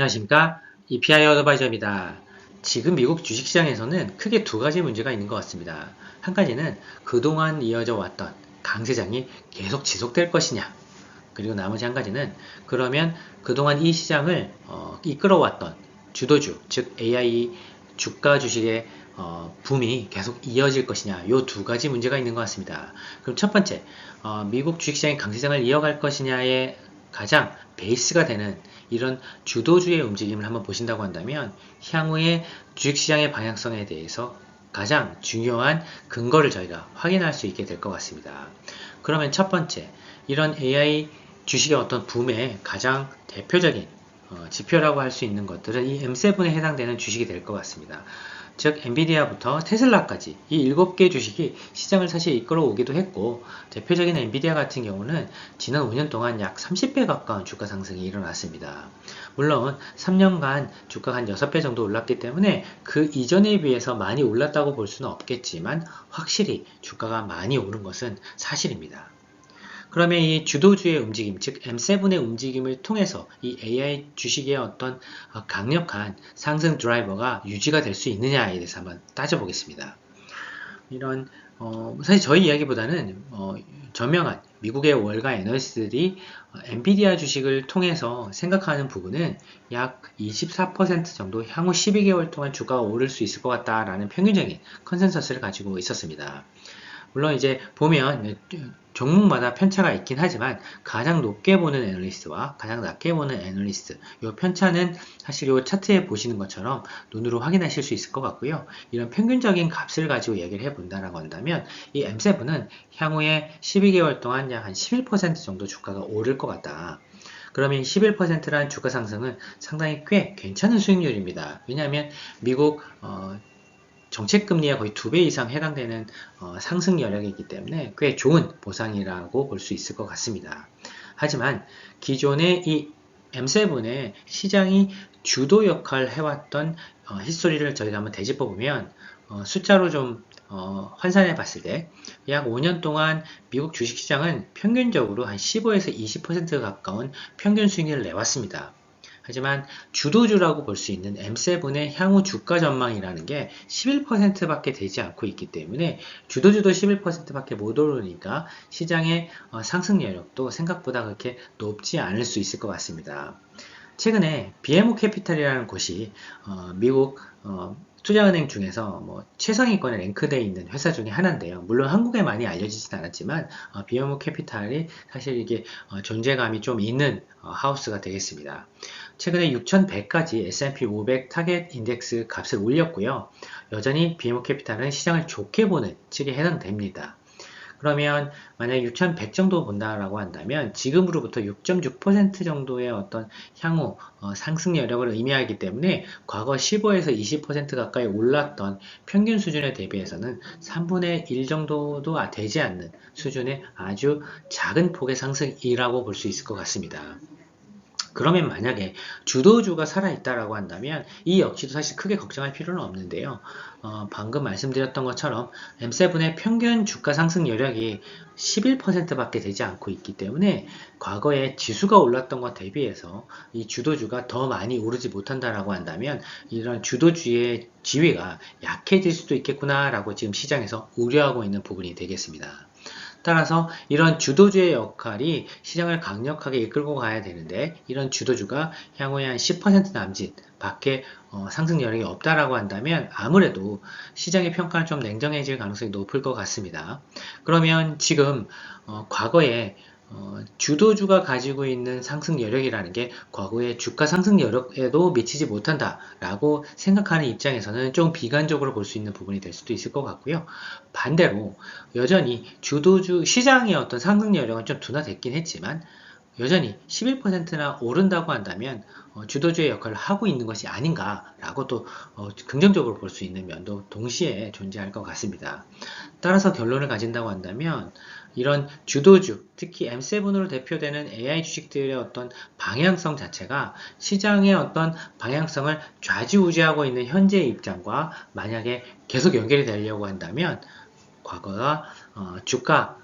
안녕하십니까? EPI 어드바이저입니다. 지금 미국 주식시장에서는 크게 두 가지 문제가 있는 것 같습니다. 한 가지는 그동안 이어져 왔던 강세장이 계속 지속될 것이냐, 그리고 나머지 한 가지는 그러면 그동안 이 시장을 이끌어왔던 주도주, 즉 AI 주가 주식의 붐이 계속 이어질 것이냐, 이 두 가지 문제가 있는 것 같습니다. 그럼 첫 번째, 미국 주식시장의 강세장을 이어갈 것이냐의 가장 베이스가 되는 이런 주도주의 움직임을 한번 보신다고 한다면 향후의 주식시장의 방향성에 대해서 가장 중요한 근거를 저희가 확인할 수 있게 될 것 같습니다. 그러면 첫 번째, 이런 AI 주식의 어떤 붐의 가장 대표적인 지표라고 할 수 있는 것들은 이 M7에 해당되는 주식이 될 것 같습니다. 즉 엔비디아부터 테슬라까지 이 7개 주식이 시장을 사실 이끌어오기도 했고, 대표적인 엔비디아 같은 경우는 지난 5년 동안 약 30배 가까운 주가 상승이 일어났습니다. 물론 3년간 주가가 한 6배 정도 올랐기 때문에 그 이전에 비해서 많이 올랐다고 볼 수는 없겠지만 확실히 주가가 많이 오른 것은 사실입니다. 그러면 이 주도주의 움직임, 즉 M7의 움직임을 통해서 이 AI 주식의 어떤 강력한 상승 드라이버가 유지가 될 수 있느냐에 대해서 한번 따져보겠습니다. 이런 사실 저희 이야기보다는 저명한 미국의 월가 애널리스트들이 엔비디아 주식을 통해서 생각하는 부분은 약 24% 정도 향후 12개월 동안 주가가 오를 수 있을 것 같다라는 평균적인 컨센서스를 가지고 있었습니다. 물론 이제 보면 종목마다 편차가 있긴 하지만 가장 높게 보는 애널리스트와 가장 낮게 보는 애널리스트, 이 편차는 사실 이 차트에 보시는 것처럼 눈으로 확인하실 수 있을 것 같고요. 이런 평균적인 값을 가지고 얘기를 해본다라고 한다면 이 M7은 향후에 12개월 동안 약 한 11% 정도 주가가 오를 것 같다. 그러면 11%란 주가 상승은 상당히 꽤 괜찮은 수익률입니다. 왜냐하면 미국 정책금리에 거의 2배 이상 해당되는 상승 여력이기 때문에 꽤 좋은 보상이라고 볼 수 있을 것 같습니다. 하지만 기존의 이 M7의 시장이 주도 역할을 해왔던 히스토리를 저희가 한번 되짚어 보면 숫자로 좀 환산해 봤을 때 약 5년 동안 미국 주식시장은 평균적으로 한 15에서 20% 가까운 평균 수익률을 내왔습니다. 하지만 주도주라고 볼 수 있는 M7의 향후 주가 전망이라는 게 11%밖에 되지 않고 있기 때문에 주도주도 11%밖에 못 오르니까 시장의 상승 여력도 생각보다 그렇게 높지 않을 수 있을 것 같습니다. 최근에 BMO 캐피탈이라는 곳이 미국 투자은행 중에서 최상위권에 랭크되어 있는 회사 중에 하나인데요. 물론 한국에 많이 알려지진 않았지만 BMO 캐피탈이 사실 이게 존재감이 좀 있는 하우스가 되겠습니다. 최근에 6100까지 S&P 500 타겟 인덱스 값을 올렸고요. 여전히 BMO 캐피탈은 시장을 좋게 보는 측에 해당됩니다. 그러면 만약 6100 정도 본다라고 한다면 지금으로부터 6.6% 정도의 어떤 향후 상승 여력을 의미하기 때문에 과거 15에서 20% 가까이 올랐던 평균 수준에 대비해서는 3분의 1 정도도 되지 않는 수준의 아주 작은 폭의 상승이라고 볼 수 있을 것 같습니다. 그러면 만약에 주도주가 살아있다라고 한다면 이 역시도 사실 크게 걱정할 필요는 없는데요. 방금 말씀드렸던 것처럼 M7의 평균 주가 상승 여력이 11%밖에 되지 않고 있기 때문에 과거에 지수가 올랐던 것 대비해서 이 주도주가 더 많이 오르지 못한다라고 한다면 이런 주도주의 지위가 약해질 수도 있겠구나라고 지금 시장에서 우려하고 있는 부분이 되겠습니다. 따라서 이런 주도주의 역할이 시장을 강력하게 이끌고 가야 되는데 이런 주도주가 향후에 한 10% 남짓 밖에 상승 여력이 없다라고 한다면 아무래도 시장의 평가는 좀 냉정해질 가능성이 높을 것 같습니다. 그러면 지금 과거에 주도주가 가지고 있는 상승 여력이라는 게 과거의 주가 상승 여력에도 미치지 못한다라고 생각하는 입장에서는 좀 비관적으로 볼 수 있는 부분이 될 수도 있을 것 같고요. 반대로 여전히 주도주 시장의 어떤 상승 여력은 좀 둔화됐긴 했지만 여전히 11%나 오른다고 한다면 주도주의 역할을 하고 있는 것이 아닌가라고 또 긍정적으로 볼 수 있는 면도 동시에 존재할 것 같습니다. 따라서 결론을 가진다고 한다면 이런 주도주, 특히 M7으로 대표되는 AI 주식들의 어떤 방향성 자체가 시장의 어떤 방향성을 좌지우지하고 있는 현재의 입장과 만약에 계속 연결이 되려고 한다면 과거가 주가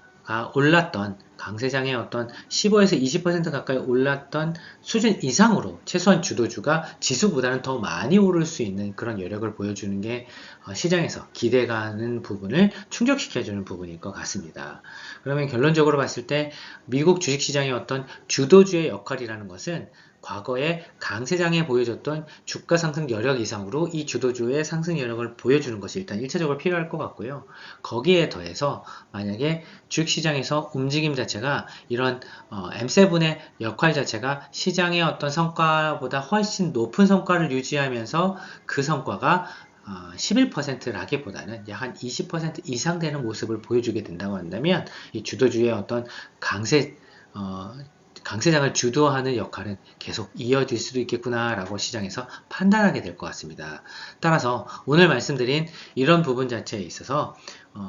올랐던 강세장의 어떤 15에서 20% 가까이 올랐던 수준 이상으로 최소한 주도주가 지수보다는 더 많이 오를 수 있는 그런 여력을 보여주는 게 시장에서 기대가는 부분을 충족시켜주는 부분일 것 같습니다. 그러면 결론적으로 봤을 때 미국 주식시장의 어떤 주도주의 역할이라는 것은 과거에 강세장에 보여줬던 주가 상승 여력 이상으로 이 주도주의 상승 여력을 보여주는 것이 일단 1차적으로 필요할 것 같고요. 거기에 더해서 만약에 주식시장에서 움직임 자체가 이런 M7의 역할 자체가 시장의 어떤 성과보다 훨씬 높은 성과를 유지하면서 그 성과가 11%라기보다는 약 한 20% 이상 되는 모습을 보여주게 된다고 한다면 이 주도주의 어떤 강세장을 주도하는 역할은 계속 이어질 수도 있겠구나라고 시장에서 판단하게 될 것 같습니다. 따라서 오늘 말씀드린 이런 부분 자체에 있어서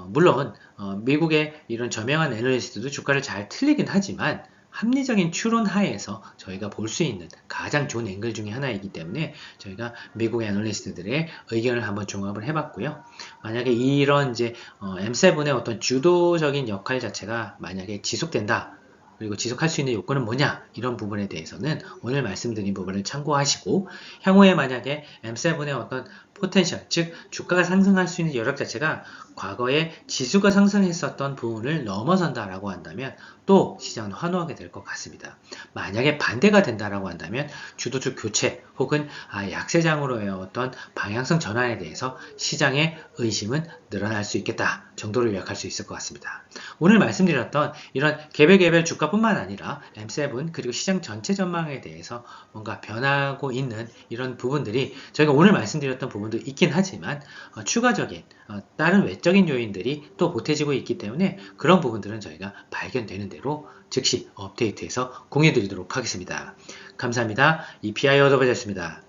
물론 미국의 이런 저명한 애널리스트도 주가를 잘 틀리긴 하지만 합리적인 추론 하에서 저희가 볼 수 있는 가장 좋은 앵글 중에 하나이기 때문에 저희가 미국 애널리스트들의 의견을 한번 종합을 해봤고요. 만약에 이런 이제 M7의 어떤 주도적인 역할 자체가 만약에 지속된다. 그리고 지속할 수 있는 요건은 뭐냐? 이런 부분에 대해서는 오늘 말씀드린 부분을 참고하시고 향후에 만약에 M7의 어떤 포텐셜, 즉 주가가 상승할 수 있는 여력 자체가 과거에 지수가 상승했었던 부분을 넘어선다라고 한다면 또 시장은 환호하게 될 것 같습니다. 만약에 반대가 된다라고 한다면 주도주 교체 혹은 약세장으로의 어떤 방향성 전환에 대해서 시장의 의심은 늘어날 수 있겠다 정도로 요약할 수 있을 것 같습니다. 오늘 말씀드렸던 이런 개별 주가뿐만 아니라 M7 그리고 시장 전체 전망에 대해서 뭔가 변하고 있는 이런 부분들이 저희가 오늘 말씀드렸던 부분도 있긴 하지만 추가적인 다른 외적인 요인들이 또 보태지고 있기 때문에 그런 부분들은 저희가 발견되는 대로 즉시 업데이트해서 공유드리도록 하겠습니다. 감사합니다. EPI 어드바이저였습니다.